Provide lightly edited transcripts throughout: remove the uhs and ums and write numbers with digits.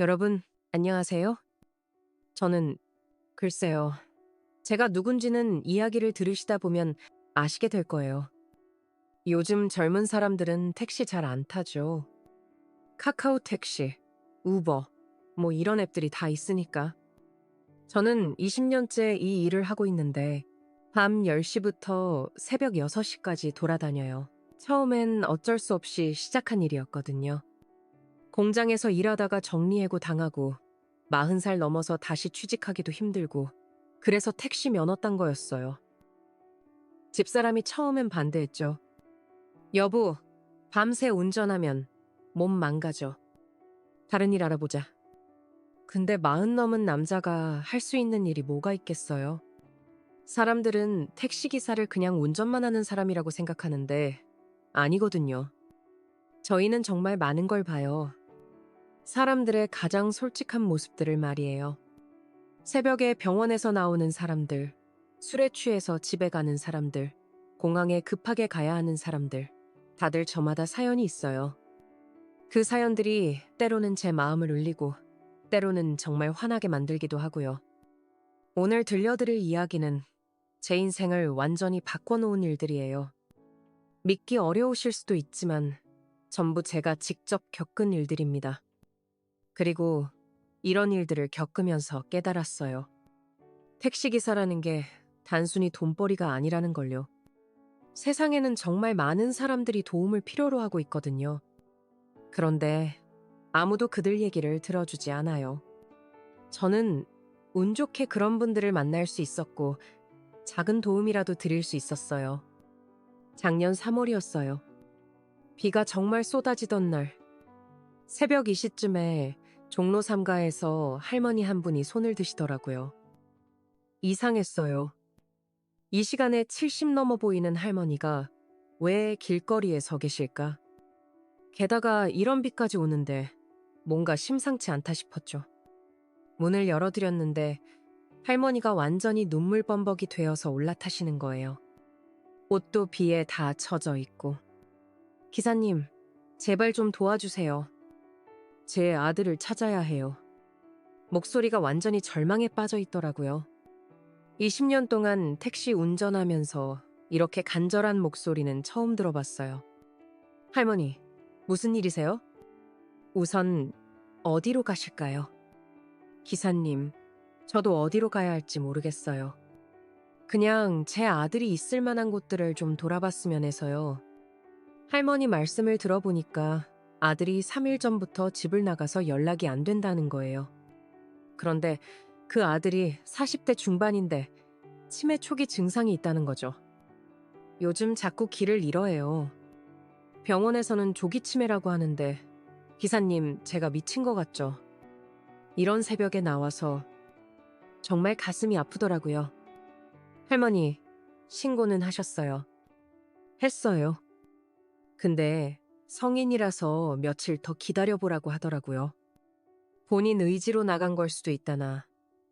여러분, 안녕하세요. 저는, 글쎄요. 제가 누군지는 이야기를 들으시다 보면 아시게 될 거예요. 요즘 젊은 사람들은 택시 잘 안 타죠. 카카오 택시, 우버, 뭐 이런 앱들이 다 있으니까. 저는 20년째 이 일을 하고 있는데, 밤 10시부터 새벽 6시까지 돌아다녀요. 처음엔 어쩔 수 없이 시작한 일이었거든요. 공장에서 일하다가 정리해고 당하고 40살 넘어서 다시 취직하기도 힘들고 그래서 택시 면허 딴 거였어요. 집사람이 처음엔 반대했죠. 여보, 밤새 운전하면 몸 망가져. 다른 일 알아보자. 근데 40 넘은 남자가 할 수 있는 일이 뭐가 있겠어요? 사람들은 택시기사를 그냥 운전만 하는 사람이라고 생각하는데 아니거든요. 저희는 정말 많은 걸 봐요. 사람들의 가장 솔직한 모습들을 말이에요. 새벽에 병원에서 나오는 사람들, 술에 취해서 집에 가는 사람들, 공항에 급하게 가야 하는 사람들, 다들 저마다 사연이 있어요. 그 사연들이 때로는 제 마음을 울리고, 때로는 정말 화나게 만들기도 하고요. 오늘 들려드릴 이야기는 제 인생을 완전히 바꿔놓은 일들이에요. 믿기 어려우실 수도 있지만, 전부 제가 직접 겪은 일들입니다. 그리고 이런 일들을 겪으면서 깨달았어요. 택시기사라는 게 단순히 돈벌이가 아니라는 걸요. 세상에는 정말 많은 사람들이 도움을 필요로 하고 있거든요. 그런데 아무도 그들 얘기를 들어주지 않아요. 저는 운 좋게 그런 분들을 만날 수 있었고 작은 도움이라도 드릴 수 있었어요. 작년 3월이었어요. 비가 정말 쏟아지던 날, 새벽 2시쯤에 종로 3가에서 할머니 한 분이 손을 드시더라고요. 이상했어요. 이 시간에 70 넘어 보이는 할머니가 왜 길거리에 서 계실까? 게다가 이런 비까지 오는데 뭔가 심상치 않다 싶었죠. 문을 열어드렸는데 할머니가 완전히 눈물범벅이 되어서 올라타시는 거예요. 옷도 비에 다 젖어 있고. 기사님, 제발 좀 도와주세요. 제 아들을 찾아야 해요. 목소리가 완전히 절망에 빠져 있더라고요. 20년 동안 택시 운전하면서 이렇게 간절한 목소리는 처음 들어봤어요. 할머니, 무슨 일이세요? 우선 어디로 가실까요? 기사님, 저도 어디로 가야 할지 모르겠어요. 그냥 제 아들이 있을 만한 곳들을 좀 돌아봤으면 해서요. 할머니 말씀을 들어보니까 아들이 3일 전부터 집을 나가서 연락이 안 된다는 거예요. 그런데 그 아들이 40대 중반인데 치매 초기 증상이 있다는 거죠. 요즘 자꾸 길을 잃어해요. 병원에서는 조기 치매라고 하는데 기사님, 제가 미친 것 같죠? 이런 새벽에 나와서 정말 가슴이 아프더라고요. 할머니, 신고는 하셨어요. 했어요. 근데 성인이라서 며칠 더 기다려보라고 하더라고요. 본인 의지로 나간 걸 수도 있다나,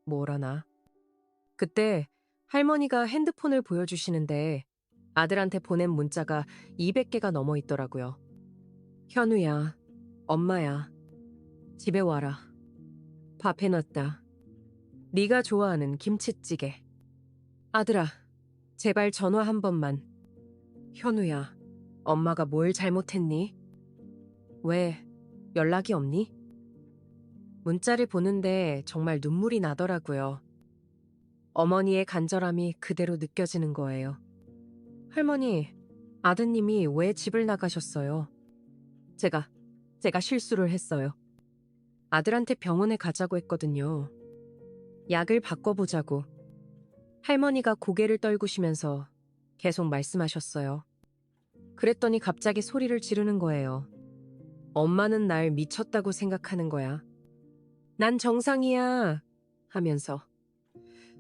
뭐라나. 그때 할머니가 핸드폰을 보여주시는데 아들한테 보낸 문자가 200개가 넘어 있더라고요. 현우야, 엄마야, 집에 와라. 밥 해놨다. 네가 좋아하는 김치찌개. 아들아, 제발 전화 한 번만. 현우야, 엄마가 뭘 잘못했니? 왜 연락이 없니? 문자를 보는데 정말 눈물이 나더라고요. 어머니의 간절함이 그대로 느껴지는 거예요. 할머니, 아드님이 왜 집을 나가셨어요? 제가, 제가 실수를 했어요. 아들한테 병원에 가자고 했거든요. 약을 바꿔보자고. 할머니가 고개를 떨구시면서 계속 말씀하셨어요. 그랬더니 갑자기 소리를 지르는 거예요. 엄마는 날 미쳤다고 생각하는 거야. 난 정상이야. 하면서.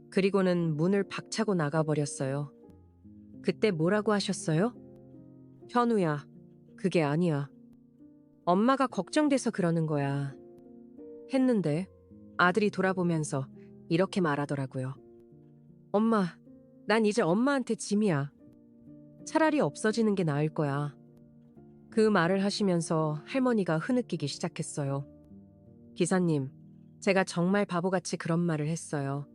그리고는 문을 박차고 나가버렸어요. 그때 뭐라고 하셨어요? 현우야, 그게 아니야. 엄마가 걱정돼서 그러는 거야. 했는데 아들이 돌아보면서 이렇게 말하더라고요. 엄마, 난 이제 엄마한테 짐이야. 차라리 없어지는 게 나을 거야. 그 말을 하시면서 할머니가 흐느끼기 시작했어요. 기사님, 제가 정말 바보같이 그런 말을 했어요.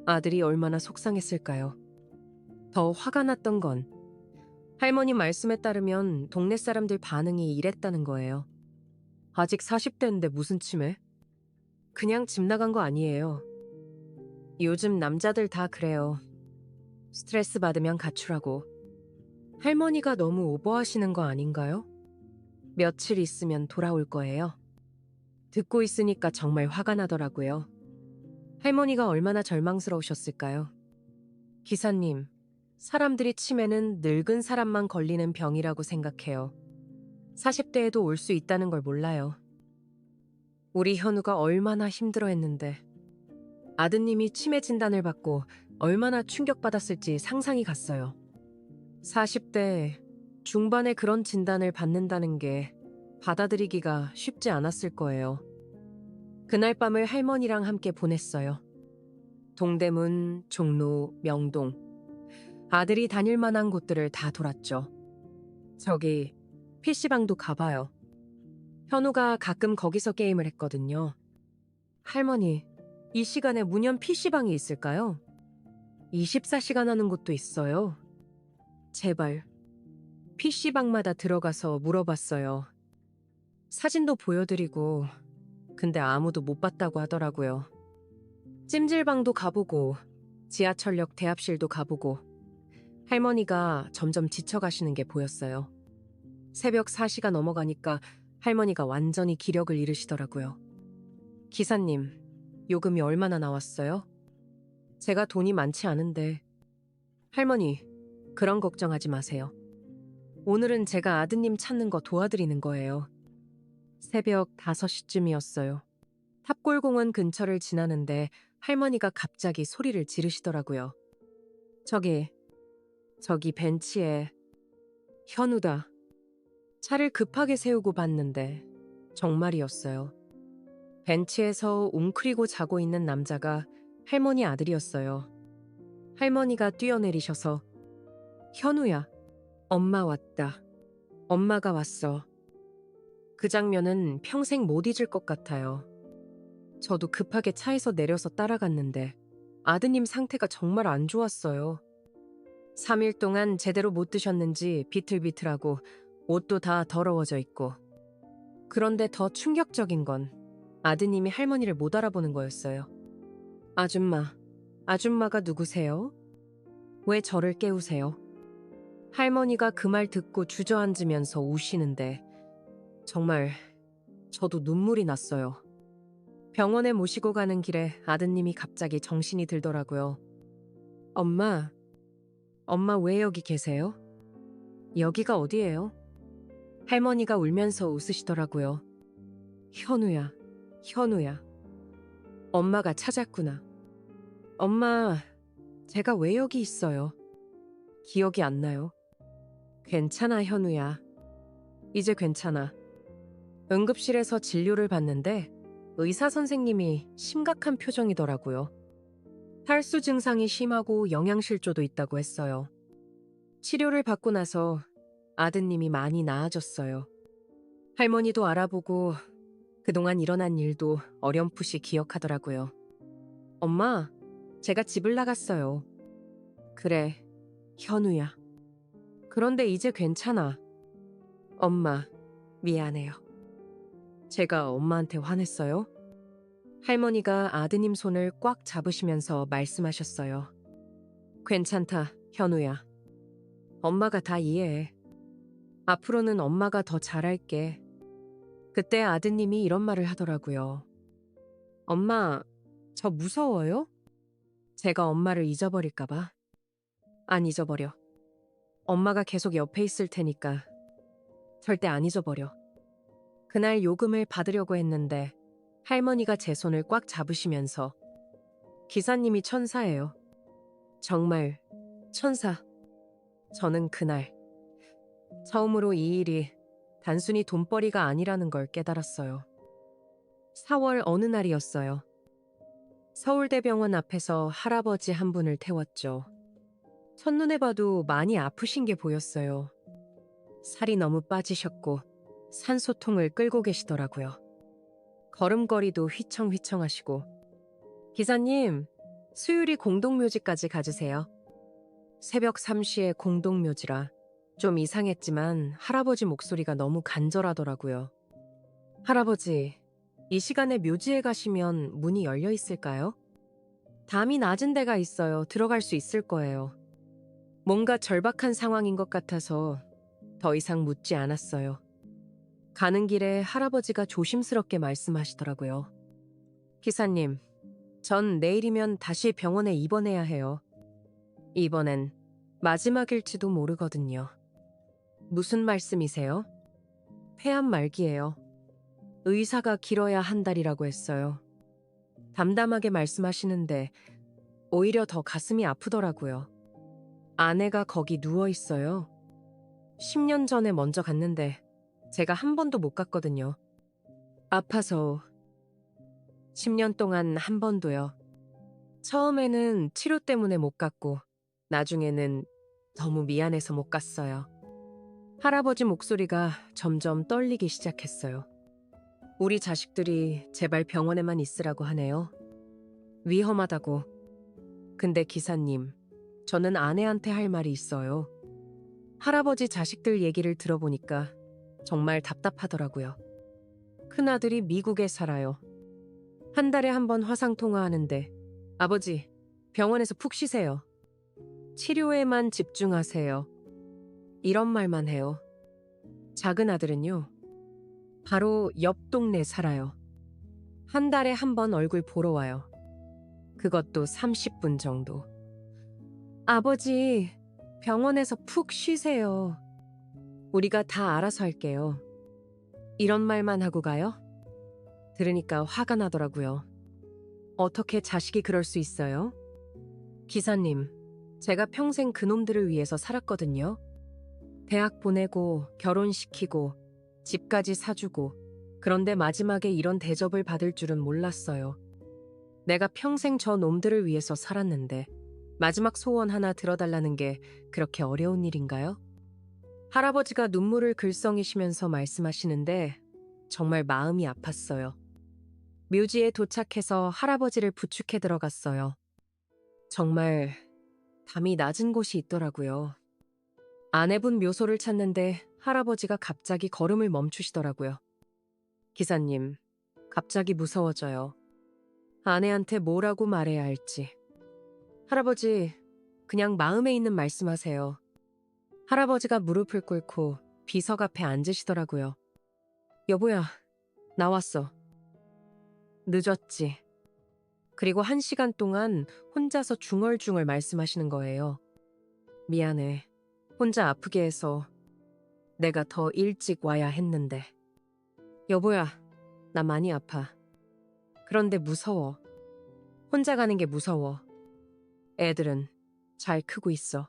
아들이 얼마나 속상했을까요? 더 화가 났던 건 할머니 말씀에 따르면 동네 사람들 반응이 이랬다는 거예요. 아직 40대인데 무슨 치매? 그냥 집 나간 거 아니에요. 요즘 남자들 다 그래요. 스트레스 받으면 가출하고. 할머니가 너무 오버하시는 거 아닌가요? 며칠 있으면 돌아올 거예요. 듣고 있으니까 정말 화가 나더라고요. 할머니가 얼마나 절망스러우셨을까요? 기사님, 사람들이 치매는 늙은 사람만 걸리는 병이라고 생각해요. 40대에도 올 수 있다는 걸 몰라요. 우리 현우가 얼마나 힘들어했는데 아드님이 치매 진단을 받고 얼마나 충격받았을지 상상이 갔어요. 40대 중반에 그런 진단을 받는다는 게 받아들이기가 쉽지 않았을 거예요. 그날 밤을 할머니랑 함께 보냈어요. 동대문, 종로, 명동. 아들이 다닐 만한 곳들을 다 돌았죠. 저기 PC방도 가봐요. 현우가 가끔 거기서 게임을 했거든요. 할머니, 이 시간에 문연 PC방이 있을까요? 24시간 하는 곳도 있어요. 제발, PC방마다 들어가서 물어봤어요. 사진도 보여드리고, 근데 아무도 못 봤다고 하더라고요. 찜질방도 가보고, 지하철역 대합실도 가보고, 할머니가 점점 지쳐가시는 게 보였어요. 새벽 4시가 넘어가니까 할머니가 완전히 기력을 잃으시더라고요. 기사님, 요금이 얼마나 나왔어요? 제가 돈이 많지 않은데. 할머니, 그런 걱정하지 마세요. 오늘은 제가 아드님 찾는 거 도와드리는 거예요. 새벽 5시쯤이었어요. 탑골공원 근처를 지나는데 할머니가 갑자기 소리를 지르시더라고요. 저기 벤치에 현우다. 차를 급하게 세우고 봤는데 정말이었어요. 벤치에서 웅크리고 자고 있는 남자가 할머니 아들이었어요. 할머니가 뛰어내리셔서 현우야, 엄마 왔다. 엄마가 왔어. 그 장면은 평생 못 잊을 것 같아요. 저도 급하게 차에서 내려서 따라갔는데 아드님 상태가 정말 안 좋았어요. 3일 동안 제대로 못 드셨는지 비틀비틀하고 옷도 다 더러워져 있고. 그런데 더 충격적인 건 아드님이 할머니를 못 알아보는 거였어요. 아줌마가 누구세요? 왜 저를 깨우세요? 할머니가 그 말 듣고 주저앉으면서 우시는데 정말 저도 눈물이 났어요. 병원에 모시고 가는 길에 아드님이 갑자기 정신이 들더라고요. 엄마 왜 여기 계세요? 여기가 어디예요? 할머니가 울면서 웃으시더라고요. 현우야. 엄마가 찾았구나. 엄마, 제가 왜 여기 있어요? 기억이 안 나요. 괜찮아, 현우야. 이제 괜찮아. 응급실에서 진료를 받는데 의사 선생님이 심각한 표정이더라고요. 탈수 증상이 심하고 영양실조도 있다고 했어요. 치료를 받고 나서 아드님이 많이 나아졌어요. 할머니도 알아보고 그동안 일어난 일도 어렴풋이 기억하더라고요. 엄마, 제가 집을 나갔어요. 그래, 현우야. 그런데 이제 괜찮아. 엄마, 미안해요. 제가 엄마한테 화냈어요? 할머니가 아드님 손을 꽉 잡으시면서 말씀하셨어요. 괜찮다, 현우야. 엄마가 다 이해해. 앞으로는 엄마가 더 잘할게. 그때 아드님이 이런 말을 하더라고요. 엄마, 저 무서워요? 제가 엄마를 잊어버릴까봐. 안 잊어버려. 엄마가 계속 옆에 있을 테니까 절대 안 잊어버려. 그날 요금을 받으려고 했는데 할머니가 제 손을 꽉 잡으시면서 기사님이 천사예요. 정말 천사. 저는 그날 처음으로 이 일이 단순히 돈벌이가 아니라는 걸 깨달았어요. 4월 어느 날이었어요. 서울대병원 앞에서 할아버지 한 분을 태웠죠. 첫눈에 봐도 많이 아프신 게 보였어요. 살이 너무 빠지셨고 산소통을 끌고 계시더라고요. 걸음걸이도 휘청휘청하시고 기사님, 수유리 공동묘지까지 가주세요. 새벽 3시에 공동묘지라 좀 이상했지만 할아버지 목소리가 너무 간절하더라고요. 할아버지, 이 시간에 묘지에 가시면 문이 열려 있을까요? 담이 낮은 데가 있어요. 들어갈 수 있을 거예요. 뭔가 절박한 상황인 것 같아서 더 이상 묻지 않았어요. 가는 길에 할아버지가 조심스럽게 말씀하시더라고요. 기사님, 전 내일이면 다시 병원에 입원해야 해요. 이번엔 마지막일지도 모르거든요. 무슨 말씀이세요? 폐암 말기예요. 의사가 길어야 한 달이라고 했어요. 담담하게 말씀하시는데 오히려 더 가슴이 아프더라고요. 아내가 거기 누워 있어요. 10년 전에 먼저 갔는데 제가 한 번도 못 갔거든요. 아파서 10년 동안 한 번도요. 처음에는 치료 때문에 못 갔고 나중에는 너무 미안해서 못 갔어요. 할아버지 목소리가 점점 떨리기 시작했어요. 우리 자식들이 제발 병원에만 있으라고 하네요. 위험하다고. 근데 기사님, 저는 아내한테 할 말이 있어요. 할아버지 자식들 얘기를 들어보니까 정말 답답하더라고요. 큰아들이 미국에 살아요. 한 달에 한 번 화상통화하는데 아버지, 병원에서 푹 쉬세요. 치료에만 집중하세요. 이런 말만 해요. 작은 아들은요, 바로 옆 동네 살아요. 한 달에 한 번 얼굴 보러 와요. 그것도 30분 정도. 아버지, 병원에서 푹 쉬세요. 우리가 다 알아서 할게요. 이런 말만 하고 가요? 들으니까 화가 나더라고요. 어떻게 자식이 그럴 수 있어요? 기사님, 제가 평생 그놈들을 위해서 살았거든요. 대학 보내고 결혼시키고 집까지 사주고 그런데 마지막에 이런 대접을 받을 줄은 몰랐어요. 내가 평생 저 놈들을 위해서 살았는데 마지막 소원 하나 들어달라는 게 그렇게 어려운 일인가요? 할아버지가 눈물을 글썽이시면서 말씀하시는데 정말 마음이 아팠어요. 묘지에 도착해서 할아버지를 부축해 들어갔어요. 정말 담이 낮은 곳이 있더라고요. 아내분 묘소를 찾는데 할아버지가 갑자기 걸음을 멈추시더라고요. 기사님, 갑자기 무서워져요. 아내한테 뭐라고 말해야 할지. 할아버지, 그냥 마음에 있는 말씀하세요. 할아버지가 무릎을 꿇고 비석 앞에 앉으시더라고요. 여보야, 나왔어. 늦었지. 그리고 1시간 동안 혼자서 중얼중얼 말씀하시는 거예요. 미안해. 혼자 아프게 해서 내가 더 일찍 와야 했는데. 여보야, 나 많이 아파. 그런데 무서워. 혼자 가는 게 무서워. 애들은 잘 크고 있어.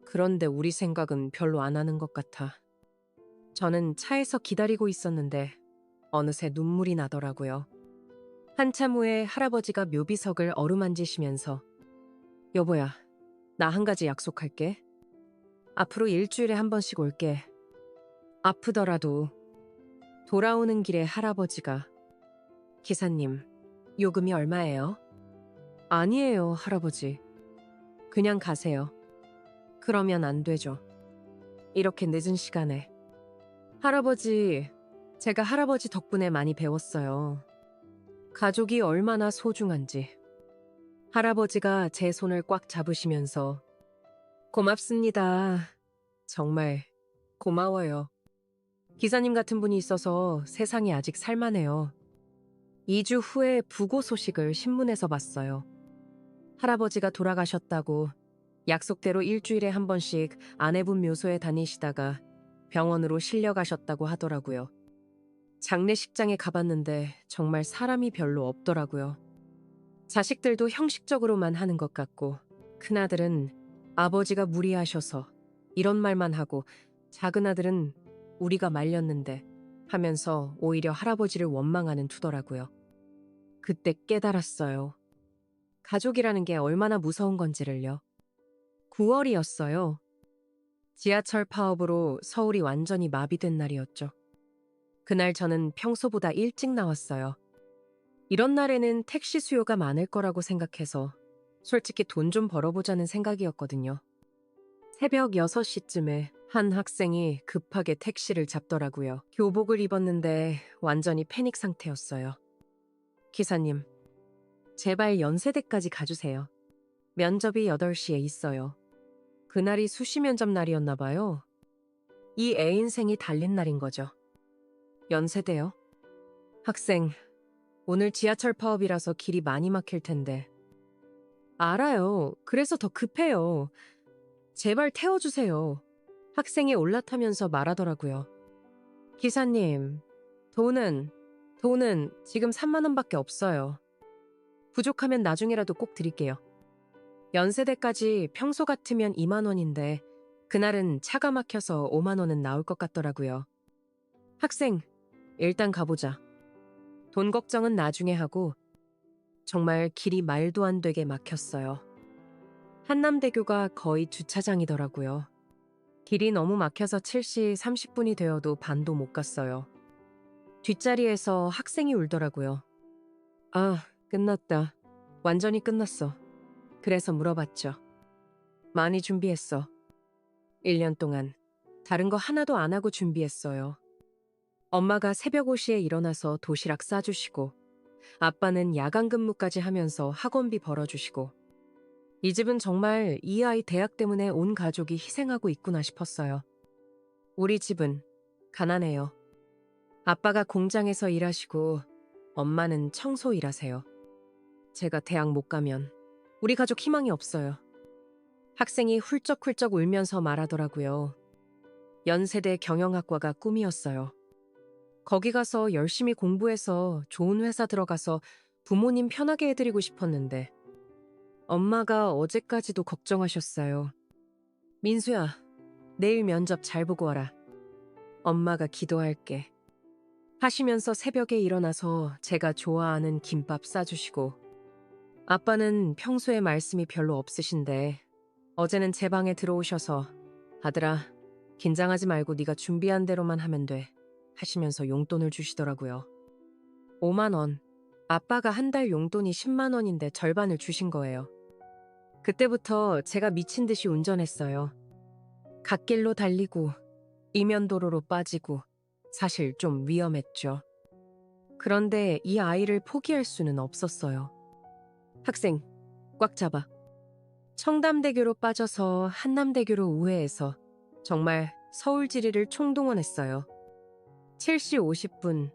그런데 우리 생각은 별로 안 하는 것 같아. 저는 차에서 기다리고 있었는데 어느새 눈물이 나더라고요. 한참 후에 할아버지가 묘비석을 어루만지시면서 여보야, 나 한 가지 약속할게. 앞으로 일주일에 한 번씩 올게. 아프더라도. 돌아오는 길에 할아버지가 기사님, 요금이 얼마예요? 아니에요, 할아버지. 그냥 가세요. 그러면 안 되죠. 이렇게 늦은 시간에. 할아버지, 제가 할아버지 덕분에 많이 배웠어요. 가족이 얼마나 소중한지. 할아버지가 제 손을 꽉 잡으시면서 고맙습니다. 정말 고마워요. 기사님 같은 분이 있어서 세상이 아직 살만해요. 2주 후에 부고 소식을 신문에서 봤어요. 할아버지가 돌아가셨다고 약속대로 일주일에 한 번씩 아내분 묘소에 다니시다가 병원으로 실려가셨다고 하더라고요. 장례식장에 가봤는데 정말 사람이 별로 없더라고요. 자식들도 형식적으로만 하는 것 같고 큰아들은 아버지가 무리하셔서 이런 말만 하고 작은 아들은 우리가 말렸는데 하면서 오히려 할아버지를 원망하는 투더라고요. 그때 깨달았어요. 가족이라는 게 얼마나 무서운 건지를요. 9월이었어요. 지하철 파업으로 서울이 완전히 마비된 날이었죠. 그날 저는 평소보다 일찍 나왔어요. 이런 날에는 택시 수요가 많을 거라고 생각해서 솔직히 돈 좀 벌어보자는 생각이었거든요. 새벽 6시쯤에 한 학생이 급하게 택시를 잡더라고요. 교복을 입었는데 완전히 패닉 상태였어요. 기사님, 제발 연세대까지 가주세요. 면접이 8시에 있어요. 그날이 수시 면접 날이었나 봐요. 이 애 인생이 달린 날인 거죠. 연세대요? 학생, 오늘 지하철 파업이라서 길이 많이 막힐 텐데. 알아요. 그래서 더 급해요. 제발 태워주세요. 학생이 올라타면서 말하더라고요. 기사님, 돈은 지금 3만 원밖에 없어요. 부족하면 나중에라도 꼭 드릴게요. 연세대까지 평소 같으면 2만 원인데 그날은 차가 막혀서 5만 원은 나올 것 같더라고요. 학생, 일단 가보자. 돈 걱정은 나중에 하고 정말 길이 말도 안 되게 막혔어요. 한남대교가 거의 주차장이더라고요. 길이 너무 막혀서 7시 30분이 되어도 반도 못 갔어요. 뒷자리에서 학생이 울더라고요. 아, 끝났다. 완전히 끝났어. 그래서 물어봤죠. 많이 준비했어. 1년 동안 다른 거 하나도 안 하고 준비했어요. 엄마가 새벽 5시에 일어나서 도시락 싸주시고 아빠는 야간 근무까지 하면서 학원비 벌어주시고 이 집은 정말 이 아이 대학 때문에 온 가족이 희생하고 있구나 싶었어요. 우리 집은 가난해요. 아빠가 공장에서 일하시고 엄마는 청소 일하세요. 제가 대학 못 가면 우리 가족 희망이 없어요. 학생이 훌쩍훌쩍 울면서 말하더라고요. 연세대 경영학과가 꿈이었어요. 거기 가서 열심히 공부해서 좋은 회사 들어가서 부모님 편하게 해드리고 싶었는데 엄마가 어제까지도 걱정하셨어요. 민수야, 내일 면접 잘 보고 와라. 엄마가 기도할게. 하시면서 새벽에 일어나서 제가 좋아하는 김밥 싸주시고 아빠는 평소에 말씀이 별로 없으신데 어제는 제 방에 들어오셔서 아들아, 긴장하지 말고 네가 준비한 대로만 하면 돼 하시면서 용돈을 주시더라고요. 5만 원. 아빠가 한 달 용돈이 10만 원인데 절반을 주신 거예요. 그때부터 제가 미친 듯이 운전했어요. 갓길로 달리고 이면도로로 빠지고 사실 좀 위험했죠. 그런데 이 아이를 포기할 수는 없었어요. 학생, 꽉 잡아. 청담대교로 빠져서 한남대교로 우회해서 정말 서울 지리를 총동원했어요. 7시 50분.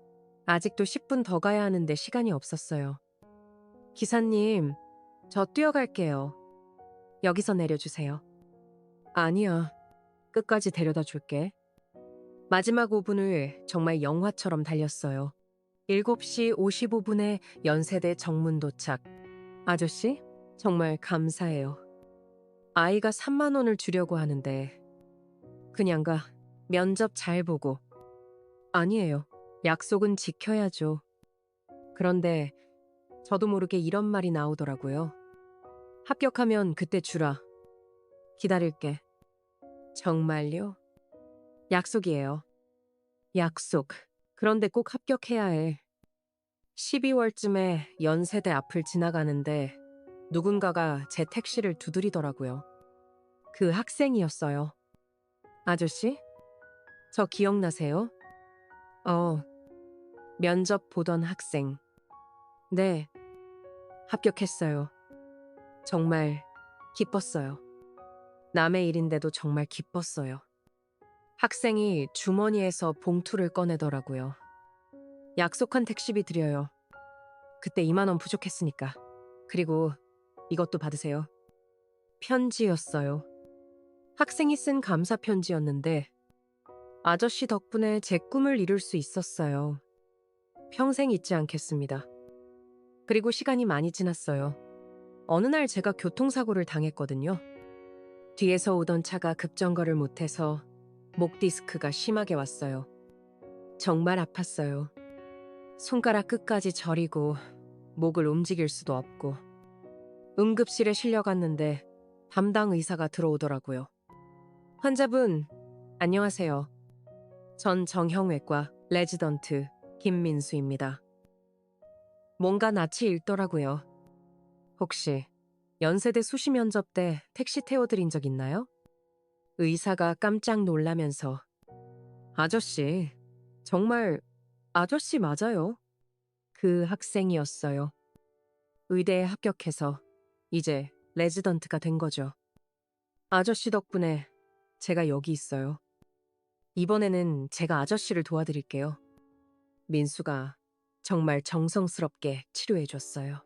아직도 10분 더 가야 하는데 시간이 없었어요. 기사님, 저 뛰어갈게요. 여기서 내려주세요. 아니야. 끝까지 데려다 줄게. 마지막 5분을 정말 영화처럼 달렸어요. 7시 55분에 연세대 정문 도착. 아저씨, 정말 감사해요. 아이가 3만 원을 주려고 하는데 그냥 가. 면접 잘 보고. 아니에요. 약속은 지켜야죠. 그런데 저도 모르게 이런 말이 나오더라고요. 합격하면 그때 주라. 기다릴게. 정말요? 약속이에요. 약속. 그런데 꼭 합격해야 해. 12월쯤에 연세대 앞을 지나가는데 누군가가 제 택시를 두드리더라고요. 그 학생이었어요. 아저씨? 저 기억나세요? 어, 면접 보던 학생. 네, 합격했어요. 정말 기뻤어요. 남의 일인데도 정말 기뻤어요. 학생이 주머니에서 봉투를 꺼내더라고요. 약속한 택시비 드려요. 그때 2만 원 부족했으니까. 그리고 이것도 받으세요. 편지였어요. 학생이 쓴 감사 편지였는데 아저씨 덕분에 제 꿈을 이룰 수 있었어요. 평생 잊지 않겠습니다. 그리고 시간이 많이 지났어요. 어느 날 제가 교통사고를 당했거든요. 뒤에서 오던 차가 급정거를 못해서 목 디스크가 심하게 왔어요. 정말 아팠어요. 손가락 끝까지 저리고 목을 움직일 수도 없고 응급실에 실려갔는데 담당 의사가 들어오더라고요. 환자분, 안녕하세요. 전 정형외과 레지던트 김민수입니다. 뭔가 낯이 익더라고요. 혹시 연세대 수시 면접 때 택시 태워드린 적 있나요? 의사가 깜짝 놀라면서 아저씨, 정말 아저씨 맞아요. 그 학생이었어요. 의대에 합격해서 이제 레지던트가 된 거죠. 아저씨 덕분에 제가 여기 있어요. 이번에는 제가 아저씨를 도와드릴게요. 민수가 정말 정성스럽게 치료해줬어요.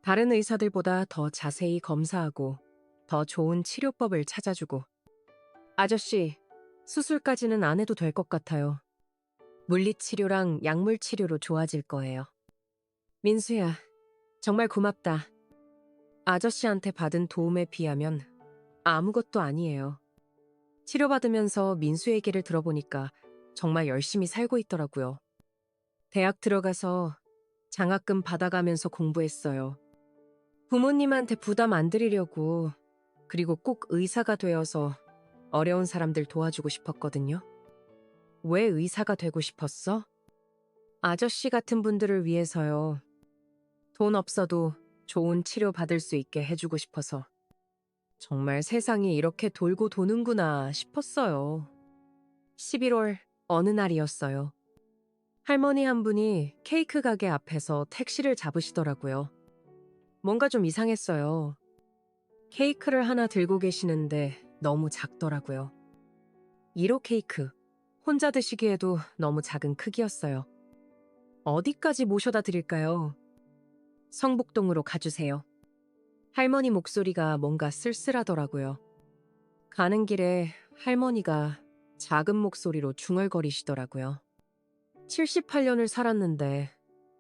다른 의사들보다 더 자세히 검사하고 더 좋은 치료법을 찾아주고 아저씨, 수술까지는 안 해도 될 것 같아요. 물리치료랑 약물치료로 좋아질 거예요. 민수야, 정말 고맙다. 아저씨한테 받은 도움에 비하면 아무것도 아니에요. 치료받으면서 민수 얘기를 들어보니까 정말 열심히 살고 있더라고요. 대학 들어가서 장학금 받아가면서 공부했어요. 부모님한테 부담 안 드리려고, 그리고 꼭 의사가 되어서 어려운 사람들 도와주고 싶었거든요. 왜 의사가 되고 싶었어? 아저씨 같은 분들을 위해서요. 돈 없어도 좋은 치료 받을 수 있게 해주고 싶어서. 정말 세상이 이렇게 돌고 도는구나 싶었어요. 11월 어느 날이었어요. 할머니 한 분이 케이크 가게 앞에서 택시를 잡으시더라고요. 뭔가 좀 이상했어요. 케이크를 하나 들고 계시는데 너무 작더라고요. 1호 케이크. 혼자 드시기에도 너무 작은 크기였어요. 어디까지 모셔다 드릴까요? 성북동으로 가주세요. 할머니 목소리가 뭔가 쓸쓸하더라고요. 가는 길에 할머니가 작은 목소리로 중얼거리시더라고요. 78년을 살았는데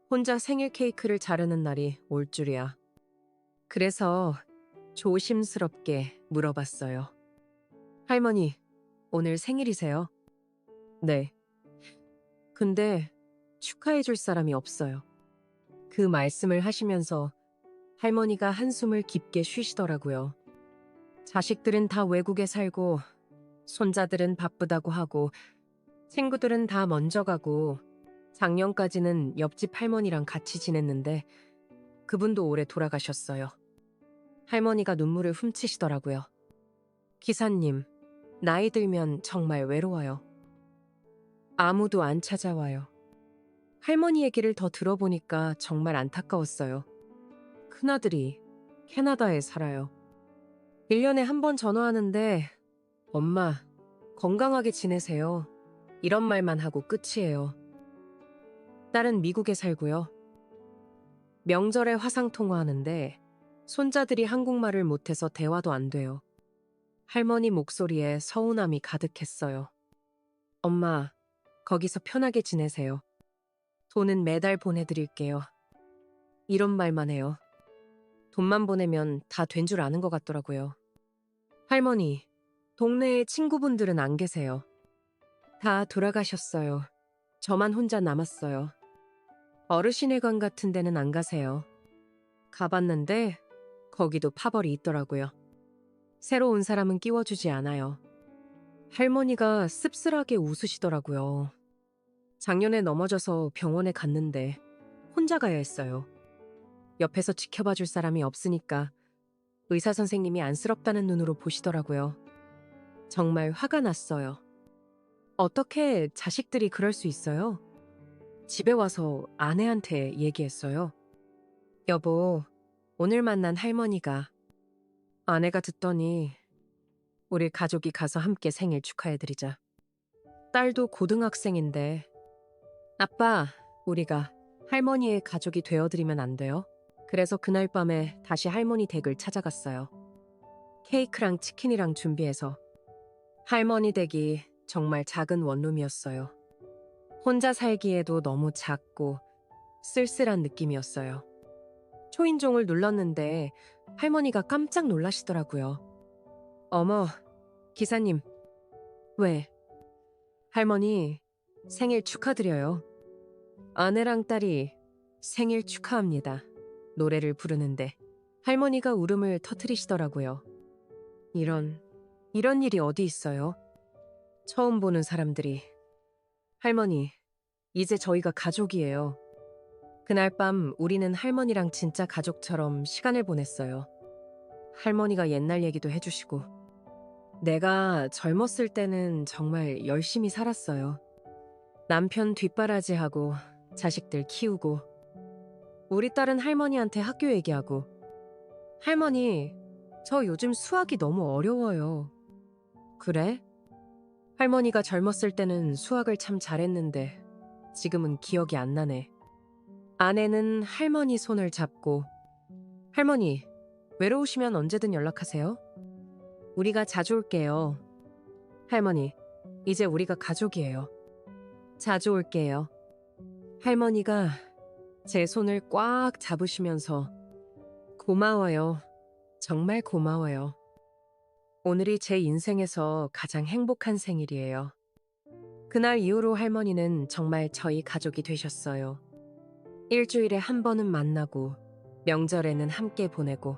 혼자 생일 케이크를 자르는 날이 올 줄이야. 그래서 조심스럽게 물어봤어요. 할머니, 오늘 생일이세요? 네. 근데 축하해줄 사람이 없어요. 그 말씀을 하시면서 할머니가 한숨을 깊게 쉬시더라고요. 자식들은 다 외국에 살고, 손자들은 바쁘다고 하고, 친구들은 다 먼저 가고, 작년까지는 옆집 할머니랑 같이 지냈는데, 그분도 올해 돌아가셨어요. 할머니가 눈물을 훔치시더라고요. 기사님, 나이 들면 정말 외로워요. 아무도 안 찾아와요. 할머니 얘기를 더 들어보니까 정말 안타까웠어요. 큰아들이 캐나다에 살아요. 1년에 한 번 전화하는데 엄마, 건강하게 지내세요. 이런 말만 하고 끝이에요. 딸은 미국에 살고요. 명절에 화상통화하는데 손자들이 한국말을 못해서 대화도 안 돼요. 할머니 목소리에 서운함이 가득했어요. 엄마, 거기서 편하게 지내세요. 돈은 매달 보내드릴게요. 이런 말만 해요. 돈만 보내면 다 된 줄 아는 것 같더라고요. 할머니, 동네에 친구분들은 안 계세요. 다 돌아가셨어요. 저만 혼자 남았어요. 어르신회관 같은 데는 안 가세요. 가봤는데 거기도 파벌이 있더라고요. 새로 온 사람은 끼워주지 않아요. 할머니가 씁쓸하게 웃으시더라고요. 작년에 넘어져서 병원에 갔는데 혼자 가야 했어요. 옆에서 지켜봐 줄 사람이 없으니까 의사 선생님이 안쓰럽다는 눈으로 보시더라고요. 정말 화가 났어요. 어떻게 자식들이 그럴 수 있어요? 집에 와서 아내한테 얘기했어요. 여보, 오늘 만난 할머니가. 아내가 듣더니 우리 가족이 가서 함께 생일 축하해드리자. 딸도 고등학생인데 아빠, 우리가 할머니의 가족이 되어드리면 안 돼요? 그래서 그날 밤에 다시 할머니 댁을 찾아갔어요. 케이크랑 치킨이랑 준비해서. 할머니 댁이 정말 작은 원룸이었어요. 혼자 살기에도 너무 작고 쓸쓸한 느낌이었어요. 초인종을 눌렀는데 할머니가 깜짝 놀라시더라고요. 어머, 기사님. 왜? 할머니, 생일 축하드려요. 아내랑 딸이 생일 축하합니다. 노래를 부르는데 할머니가 울음을 터뜨리시더라고요. 이런 일이 어디 있어요? 처음 보는 사람들이. 할머니, 이제 저희가 가족이에요. 그날 밤 우리는 할머니랑 진짜 가족처럼 시간을 보냈어요. 할머니가 옛날 얘기도 해주시고, 내가 젊었을 때는 정말 열심히 살았어요. 남편 뒷바라지하고, 자식들 키우고, 우리 딸은 할머니한테 학교 얘기하고, 할머니, 저 요즘 수학이 너무 어려워요. 그래? 할머니가 젊었을 때는 수학을 참 잘했는데, 지금은 기억이 안 나네. 아내는 할머니 손을 잡고, 할머니, 외로우시면 언제든 연락하세요. 우리가 자주 올게요. 할머니, 이제 우리가 가족이에요. 자주 올게요. 할머니가 제 손을 꽉 잡으시면서 고마워요. 정말 고마워요. 오늘이 제 인생에서 가장 행복한 생일이에요. 그날 이후로 할머니는 정말 저희 가족이 되셨어요. 일주일에 한 번은 만나고 명절에는 함께 보내고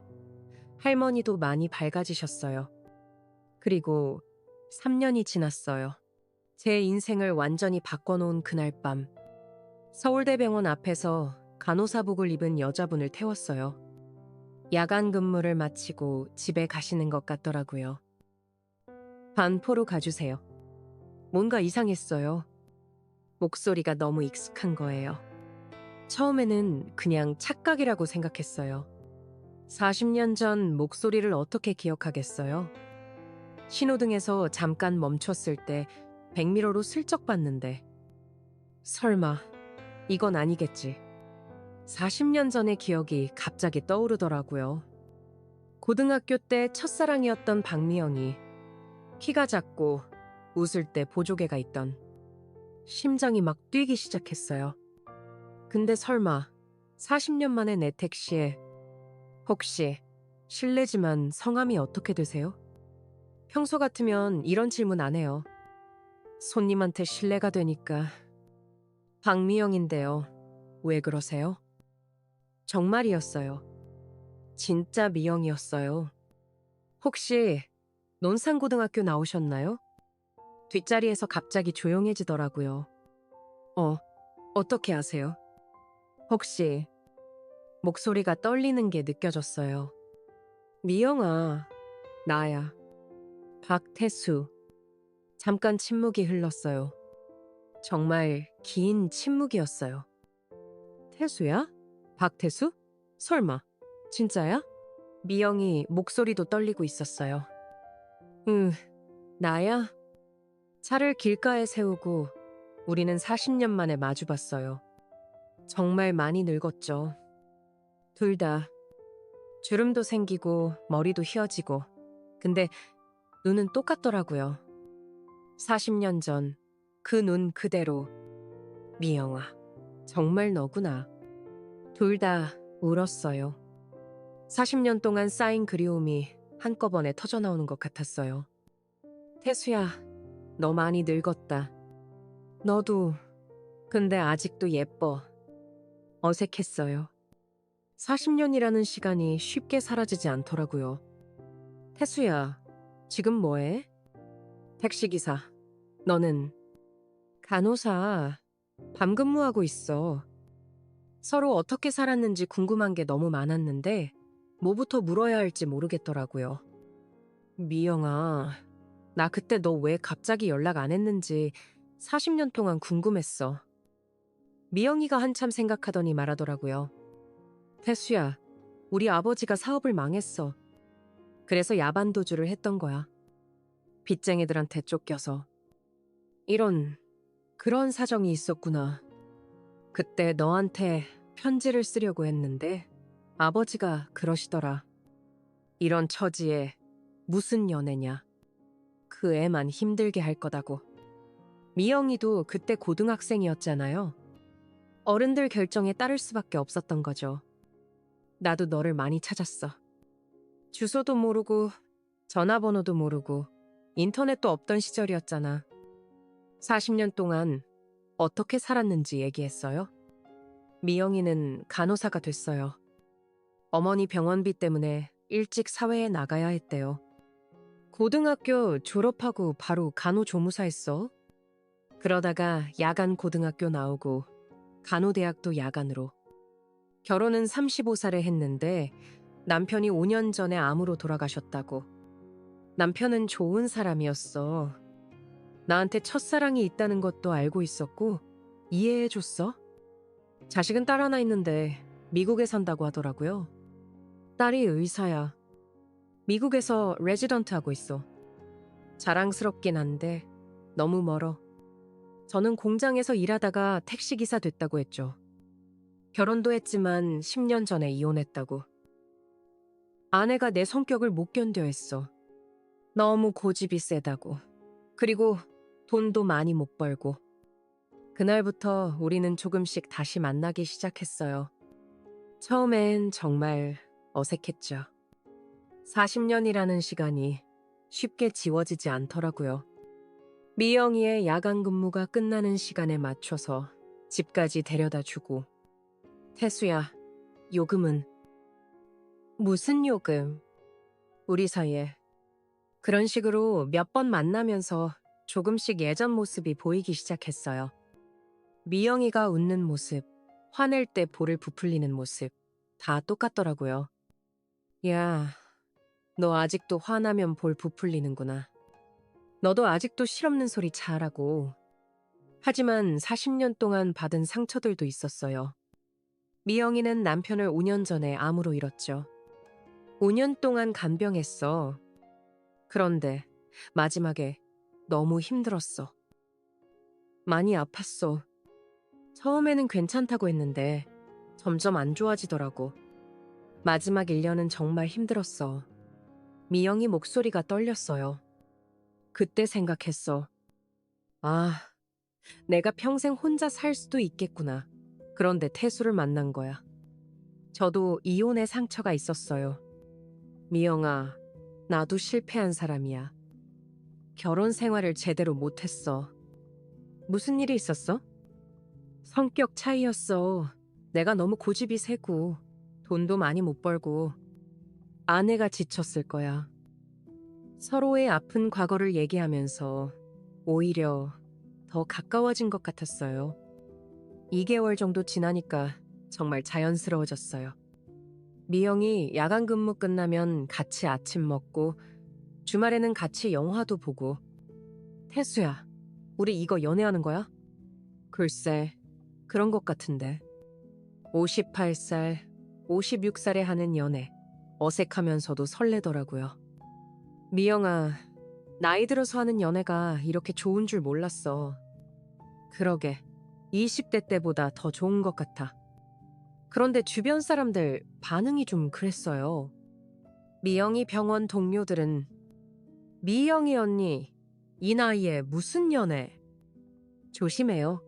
할머니도 많이 밝아지셨어요. 그리고 3년이 지났어요. 제 인생을 완전히 바꿔놓은 그날 밤, 서울대병원 앞에서 간호사복을 입은 여자분을 태웠어요. 야간 근무를 마치고 집에 가시는 것 같더라고요. 반포로 가주세요. 뭔가 이상했어요. 목소리가 너무 익숙한 거예요. 처음에는 그냥 착각이라고 생각했어요. 40년 전 목소리를 어떻게 기억하겠어요? 신호등에서 잠깐 멈췄을 때 백미러로 슬쩍 봤는데 설마 이건 아니겠지. 40년 전의 기억이 갑자기 떠오르더라고요. 고등학교 때 첫사랑이었던 박미영이 키가 작고 웃을 때 보조개가 있던 심장이 막 뛰기 시작했어요. 근데 설마 40년 만에 내 택시에 혹시 실례지만 성함이 어떻게 되세요? 평소 같으면 이런 질문 안 해요. 손님한테 실례가 되니까 박미영인데요. 왜 그러세요? 정말이었어요. 진짜 미영이었어요. 혹시 논산고등학교 나오셨나요? 뒷자리에서 갑자기 조용해지더라고요. 어떻게 아세요? 혹시 목소리가 떨리는 게 느껴졌어요. 미영아, 나야. 박태수. 잠깐 침묵이 흘렀어요. 정말 긴 침묵이었어요. 태수야? 박태수? 설마, 진짜야? 미영이 목소리도 떨리고 있었어요. 응, 나야? 차를 길가에 세우고 우리는 40년 만에 마주봤어요. 정말 많이 늙었죠. 둘 다. 주름도 생기고 머리도 휘어지고. 근데 눈은 똑같더라고요. 40년 전 그 눈 그대로. 미영아, 정말 너구나. 둘 다 울었어요. 40년 동안 쌓인 그리움이 한꺼번에 터져나오는 것 같았어요. 태수야, 너 많이 늙었다. 너도, 근데 아직도 예뻐. 어색했어요. 40년이라는 시간이 쉽게 사라지지 않더라고요. 태수야, 지금 뭐해? 택시기사. 너는? 간호사. 밤 근무하고 있어. 서로 어떻게 살았는지 궁금한 게 너무 많았는데 뭐부터 물어야 할지 모르겠더라고요. 미영아, 나 그때 너 왜 갑자기 연락 안 했는지 40년 동안 궁금했어. 미영이가 한참 생각하더니 말하더라고요. 태수야, 우리 아버지가 사업을 망했어. 그래서 야반도주를 했던 거야. 빚쟁이들한테 쫓겨서. 이런, 그런 사정이 있었구나. 그때 너한테 편지를 쓰려고 했는데 아버지가 그러시더라. 이런 처지에 무슨 연애냐. 그 애만 힘들게 할 거다고. 미영이도 그때 고등학생이었잖아요. 어른들 결정에 따를 수밖에 없었던 거죠. 나도 너를 많이 찾았어. 주소도 모르고 전화번호도 모르고 인터넷도 없던 시절이었잖아. 40년 동안 어떻게 살았는지 얘기했어요? 미영이는 간호사가 됐어요. 어머니 병원비 때문에 일찍 사회에 나가야 했대요. 고등학교 졸업하고 바로 간호조무사 했어. 그러다가 야간 고등학교 나오고 간호대학도 야간으로. 결혼은 35살에 했는데 남편이 5년 전에 암으로 돌아가셨다고. 남편은 좋은 사람이었어. 나한테 첫사랑이 있다는 것도 알고 있었고 이해해줬어. 자식은 딸 하나 있는데 미국에 산다고 하더라고요. 딸이 의사야. 미국에서 레지던트 하고 있어. 자랑스럽긴 한데 너무 멀어. 저는 공장에서 일하다가 택시기사 됐다고 했죠. 결혼도 했지만 10년 전에 이혼했다고. 아내가 내 성격을 못 견뎌 했어. 너무 고집이 세다고. 그리고 돈도 많이 못 벌고. 그날부터 우리는 조금씩 다시 만나기 시작했어요. 처음엔 정말 어색했죠. 40년이라는 시간이 쉽게 지워지지 않더라고요. 미영이의 야간 근무가 끝나는 시간에 맞춰서 집까지 데려다 주고. 태수야, 요금은? 무슨 요금? 우리 사이에. 그런 식으로 몇 번 만나면서 조금씩 예전 모습이 보이기 시작했어요. 미영이가 웃는 모습, 화낼 때 볼을 부풀리는 모습, 다 똑같더라고요. 야, 너 아직도 화나면 볼 부풀리는구나. 너도 아직도 실없는 소리 잘하고. 하지만 40년 동안 받은 상처들도 있었어요. 미영이는 남편을 5년 전에 암으로 잃었죠. 5년 동안 간병했어. 그런데 마지막에 너무 힘들었어. 많이 아팠어. 처음에는 괜찮다고 했는데 점점 안 좋아지더라고. 마지막 1년은 정말 힘들었어. 미영이 목소리가 떨렸어요. 그때 생각했어. 아, 내가 평생 혼자 살 수도 있겠구나. 그런데 태수를 만난 거야. 저도 이혼의 상처가 있었어요. 미영아, 나도 실패한 사람이야. 결혼 생활을 제대로 못했어. 무슨 일이 있었어? 성격 차이였어. 내가 너무 고집이 세고 돈도 많이 못 벌고 아내가 지쳤을 거야. 서로의 아픈 과거를 얘기하면서 오히려 더 가까워진 것 같았어요. 2개월 정도 지나니까 정말 자연스러워졌어요. 미영이 야간 근무 끝나면 같이 아침 먹고 주말에는 같이 영화도 보고. 태수야, 우리 이거 연애하는 거야? 글쎄, 그런 것 같은데. 58살, 56살에 하는 연애. 어색하면서도 설레더라고요. 미영아, 나이 들어서 하는 연애가 이렇게 좋은 줄 몰랐어. 그러게, 20대 때보다 더 좋은 것 같아. 그런데 주변 사람들 반응이 좀 그랬어요. 미영이 병원 동료들은 미영이 언니, 이 나이에 무슨 연애? 조심해요.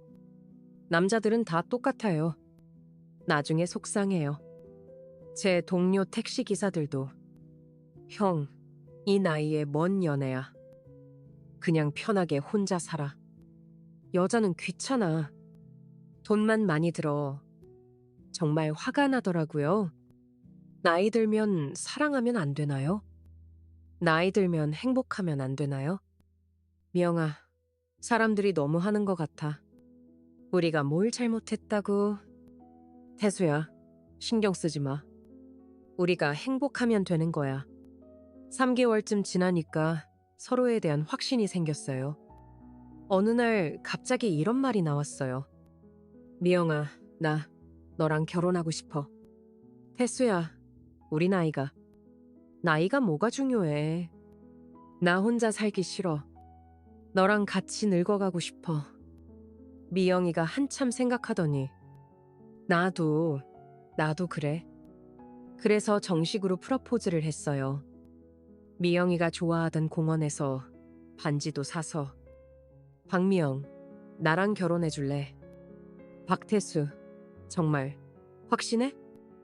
남자들은 다 똑같아요. 나중에 속상해요. 제 동료 택시기사들도 형, 이 나이에 뭔 연애야. 그냥 편하게 혼자 살아. 여자는 귀찮아. 돈만 많이 들어. 정말 화가 나더라고요. 나이 들면 사랑하면 안 되나요? 나이 들면 행복하면 안 되나요? 미영아, 사람들이 너무 하는 것 같아. 우리가 뭘 잘못했다고. 태수야, 신경 쓰지 마. 우리가 행복하면 되는 거야. 3개월쯤 지나니까 서로에 대한 확신이 생겼어요. 어느 날 갑자기 이런 말이 나왔어요. 미영아, 나 너랑 결혼하고 싶어. 태수야, 우리 나이가 뭐가 중요해. 나 혼자 살기 싫어. 너랑 같이 늙어가고 싶어. 미영이가 한참 생각하더니 나도 그래. 그래서 정식으로 프러포즈를 했어요. 미영이가 좋아하던 공원에서 반지도 사서. 박미영, 나랑 결혼해 줄래? 박태수, 정말 확신해?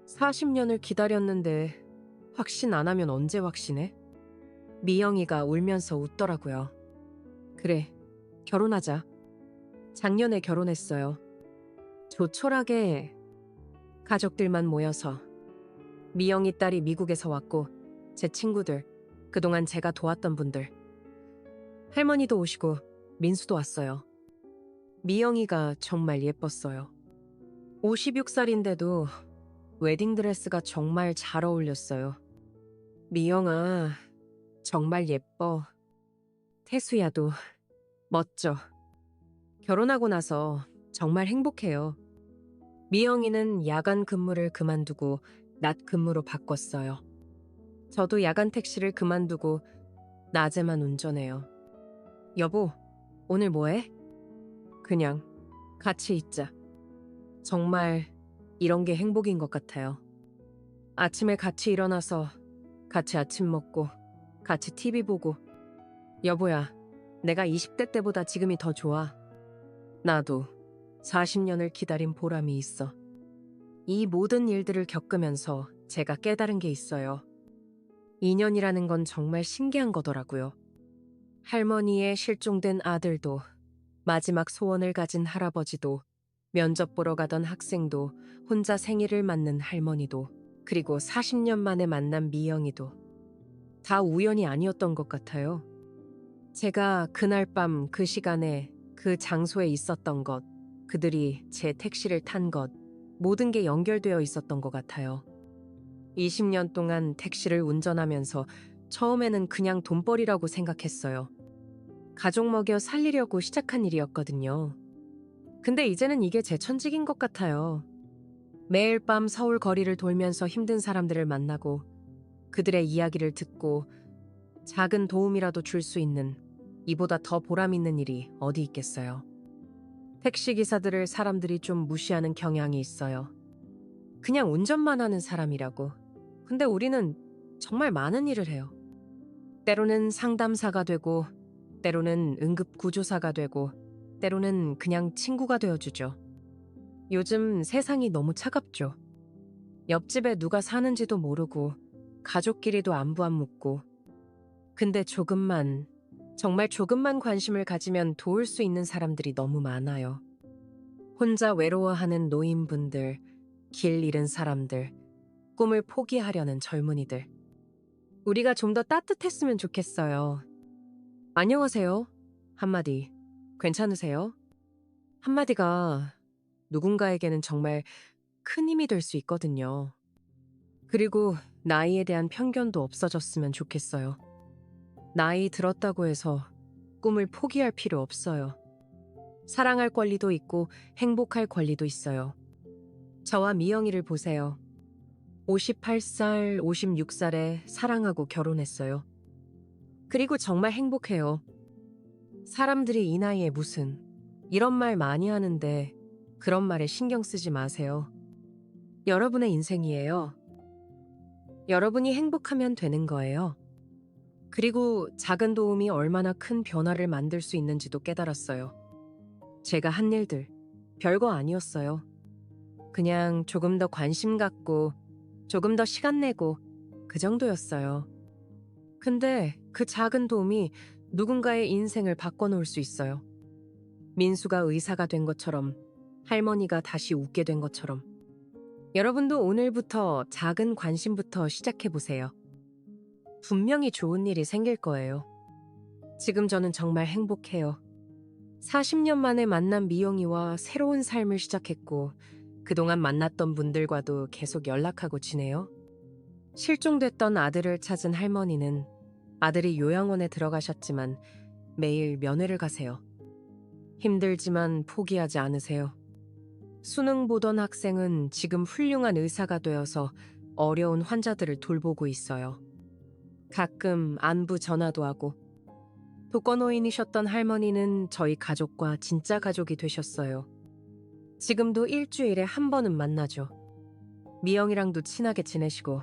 40년을 기다렸는데 확신 안 하면 언제 확신해? 미영이가 울면서 웃더라고요. 그래, 결혼하자. 작년에 결혼했어요. 조촐하게 가족들만 모여서. 미영이 딸이 미국에서 왔고 제 친구들, 그동안 제가 도왔던 분들. 할머니도 오시고 민수도 왔어요. 미영이가 정말 예뻤어요. 56살인데도 웨딩드레스가 정말 잘 어울렸어요. 미영아, 정말 예뻐. 태수야도 멋져. 결혼하고 나서 정말 행복해요. 미영이는 야간 근무를 그만두고 낮 근무로 바꿨어요. 저도 야간 택시를 그만두고 낮에만 운전해요. 여보, 오늘 뭐 해? 그냥 같이 있자. 정말 이런 게 행복인 것 같아요. 아침에 같이 일어나서 같이 아침 먹고 같이 TV 보고 여보야, 내가 20대 때보다 지금이 더 좋아. 나도 40년을 기다린 보람이 있어. 이 모든 일들을 겪으면서 제가 깨달은 게 있어요. 인연이라는 건 정말 신기한 거더라고요. 할머니의 실종된 아들도, 마지막 소원을 가진 할아버지도, 면접 보러 가던 학생도, 혼자 생일을 맞는 할머니도, 그리고 40년 만에 만난 미영이도 다 우연이 아니었던 것 같아요. 제가 그날 밤 그 시간에 그 장소에 있었던 것, 그들이 제 택시를 탄 것, 모든 게 연결되어 있었던 것 같아요. 20년 동안 택시를 운전하면서 처음에는 그냥 돈벌이라고 생각했어요. 가족 먹여 살리려고 시작한 일이었거든요. 근데 이제는 이게 제 천직인 것 같아요. 매일 밤 서울 거리를 돌면서 힘든 사람들을 만나고 그들의 이야기를 듣고 작은 도움이라도 줄 수 있는 이보다 더 보람 있는 일이 어디 있겠어요. 택시 기사들을 사람들이 좀 무시하는 경향이 있어요. 그냥 운전만 하는 사람이라고. 근데 우리는 정말 많은 일을 해요. 때로는 상담사가 되고, 때로는 응급구조사가 되고, 때로는 그냥 친구가 되어주죠. 요즘 세상이 너무 차갑죠. 옆집에 누가 사는지도 모르고, 가족끼리도 안부 안 묻고. 근데 조금만, 정말 조금만 관심을 가지면 도울 수 있는 사람들이 너무 많아요. 혼자 외로워하는 노인분들, 길 잃은 사람들, 꿈을 포기하려는 젊은이들. 우리가 좀 더 따뜻했으면 좋겠어요. 안녕하세요. 한마디. 괜찮으세요? 한마디가 누군가에게는 정말 큰 힘이 될 수 있거든요. 그리고 나이에 대한 편견도 없어졌으면 좋겠어요. 나이 들었다고 해서 꿈을 포기할 필요 없어요. 사랑할 권리도 있고 행복할 권리도 있어요. 저와 미영이를 보세요. 58살, 56살에 사랑하고 결혼했어요. 그리고 정말 행복해요. 사람들이 이 나이에 무슨 이런 말 많이 하는데 그런 말에 신경 쓰지 마세요. 여러분의 인생이에요. 여러분이 행복하면 되는 거예요. 그리고 작은 도움이 얼마나 큰 변화를 만들 수 있는지도 깨달았어요. 제가 한 일들 별거 아니었어요. 그냥 조금 더 관심 갖고 조금 더 시간 내고 그 정도였어요. 근데 그 작은 도움이 누군가의 인생을 바꿔놓을 수 있어요. 민수가 의사가 된 것처럼, 할머니가 다시 웃게 된 것처럼. 여러분도 오늘부터 작은 관심부터 시작해보세요. 분명히 좋은 일이 생길 거예요. 지금 저는 정말 행복해요. 40년 만에 만난 미영이와 새로운 삶을 시작했고, 그동안 만났던 분들과도 계속 연락하고 지내요. 실종됐던 아들을 찾은 할머니는 아들이 요양원에 들어가셨지만 매일 면회를 가세요. 힘들지만 포기하지 않으세요. 수능 보던 학생은 지금 훌륭한 의사가 되어서 어려운 환자들을 돌보고 있어요. 가끔 안부 전화도 하고. 독거노인이셨던 할머니는 저희 가족과 진짜 가족이 되셨어요. 지금도 일주일에 한 번은 만나죠. 미영이랑도 친하게 지내시고.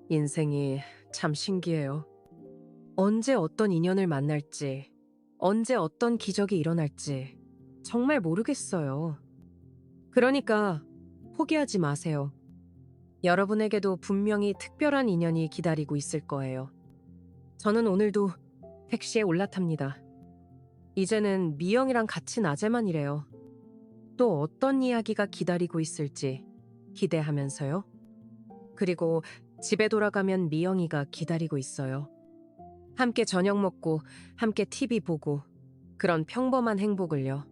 인생이 참 신기해요. 언제 어떤 인연을 만날지, 언제 어떤 기적이 일어날지 정말 모르겠어요. 그러니까 포기하지 마세요. 여러분에게도 분명히 특별한 인연이 기다리고 있을 거예요. 저는 오늘도 택시에 올라탑니다. 이제는 미영이랑 같이 낮에만 일해요. 또 어떤 이야기가 기다리고 있을지 기대하면서요. 그리고 집에 돌아가면 미영이가 기다리고 있어요. 함께 저녁 먹고 함께 TV 보고 그런 평범한 행복을요.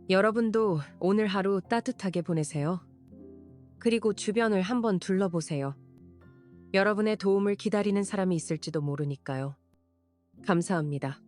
여러분도 오늘 하루 따뜻하게 보내세요. 그리고 주변을 한번 둘러보세요. 여러분의 도움을 기다리는 사람이 있을지도 모르니까요. 감사합니다.